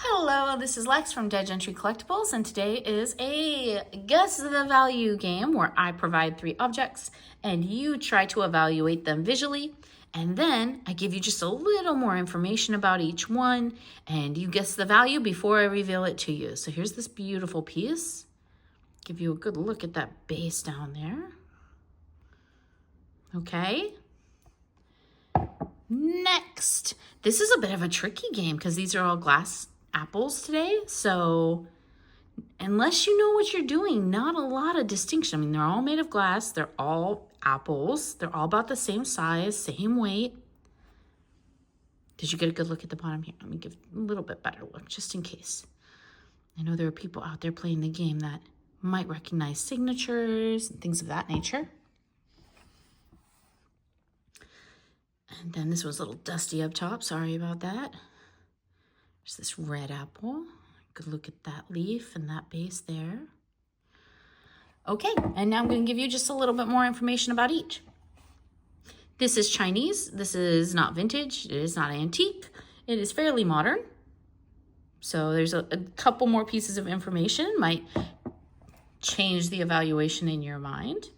Hello, this is Lex from Dead Gentry Collectibles, and today is a Guess the Value game where I provide 3 objects and you try to evaluate them visually, and then I give you just a little more information about each one and you guess the value before I reveal it to you. So here's this beautiful piece. Give you a good look at that base down there. Okay. Next, this is a bit of a tricky game because these are all glass apples today, so unless you know what you're doing, not a lot of distinction. I mean, they're all made of glass, they're all apples, they're all about the same size, same weight. Did you get a good look at the bottom here? Let me give a little bit better look just in case. I know there are people out there playing the game that might recognize signatures and things of that nature. And then this was a little dusty up top, sorry about that. There's this red apple. Good look at that leaf and that base there. Okay, and now I'm going to give you just a little bit more information about each. This is Chinese. This is not vintage. It is not antique. It is fairly modern. So there's a couple more pieces of information. Might change the evaluation in your mind.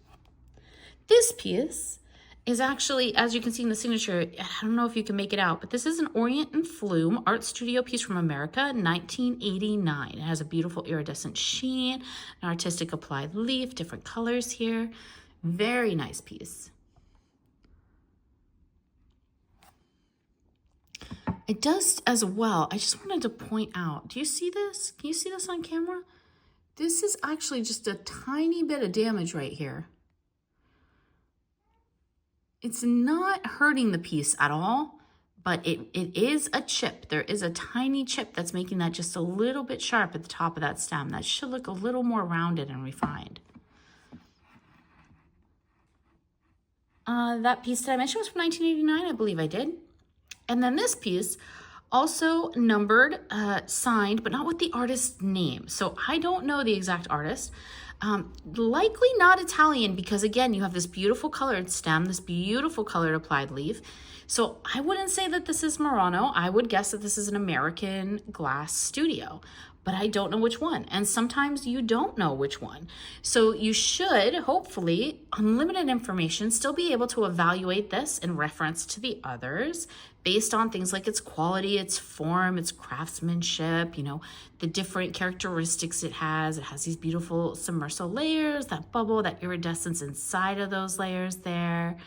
This piece is actually, as you can see in the signature, I don't know if you can make it out, but this is an Orient and Flume art studio piece from America, 1989. It has a beautiful iridescent sheen, an artistic applied leaf, different colors here. Very nice piece. It does as well. I just wanted to point out, do you see this? Can you see this on camera? This is actually just a tiny bit of damage right here. It's not hurting the piece at all, but it is a chip. There is a tiny chip that's making that just a little bit sharp at the top of that stem. That should look a little more rounded and refined. That piece that I mentioned was from 1989, I believe I did. And then this piece, also numbered, signed, but not with the artist's name. So I don't know the exact artist. Likely not Italian because, again, you have this beautiful colored stem, this beautiful colored applied leaf. So I wouldn't say that this is Murano. I would guess that this is an American glass studio, but I don't know which one. And sometimes you don't know which one. So you should, hopefully, unlimited information, still be able to evaluate this in reference to the others based on things like its quality, its form, its craftsmanship, you know, the different characteristics it has. It has these beautiful submersible layers, that bubble, that iridescence inside of those layers there.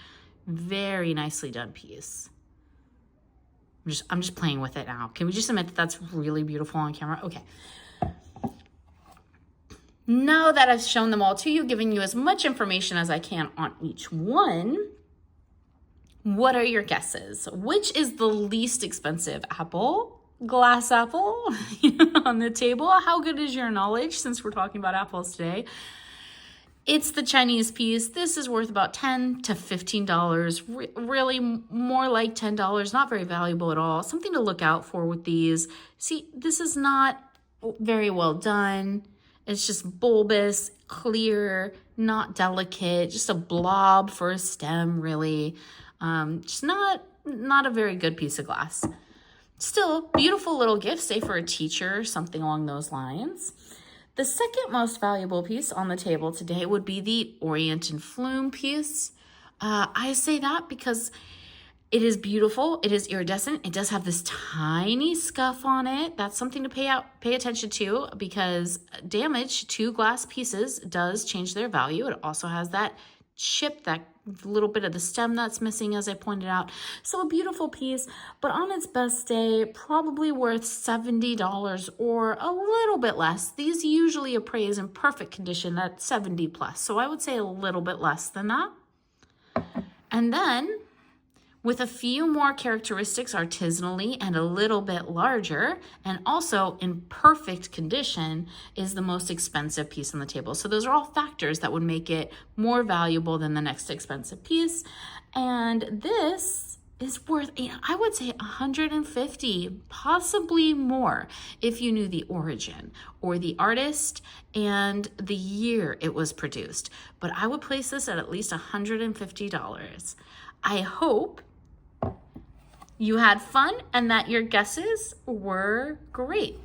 Very nicely done piece. I'm just playing with it now. Can we just admit that that's really beautiful on camera? Okay. Now that I've shown them all to you, giving you as much information as I can on each one, what are your guesses? Which is the least expensive apple? Glass apple on the table? How good is your knowledge since we're talking about apples today? It's the Chinese piece. This is worth about $10 to $15, really more like $10, not very valuable at all. Something to look out for with these. See, this is not very well done. It's just bulbous, clear, not delicate, just a blob for a stem, really. Just not a very good piece of glass. Still, beautiful little gift, say for a teacher, something along those lines. The second most valuable piece on the table today would be the Orient and Flume piece. I say that because it is beautiful. It is iridescent. It does have this tiny scuff on it. That's something to pay attention to because damage to glass pieces does change their value. It also has that chip, that little bit of the stem that's missing, as I pointed out. So a beautiful piece, but on its best day, probably worth $70 or a little bit less. These usually appraise in perfect condition at 70 plus. So I would say a little bit less than that. And then with a few more characteristics artisanally and a little bit larger, and also in perfect condition, is the most expensive piece on the table. So those are all factors that would make it more valuable than the next expensive piece. And this is worth, I would say, $150, possibly more, if you knew the origin or the artist and the year it was produced. But I would place this at least $150. I hope you had fun and that your guesses were great.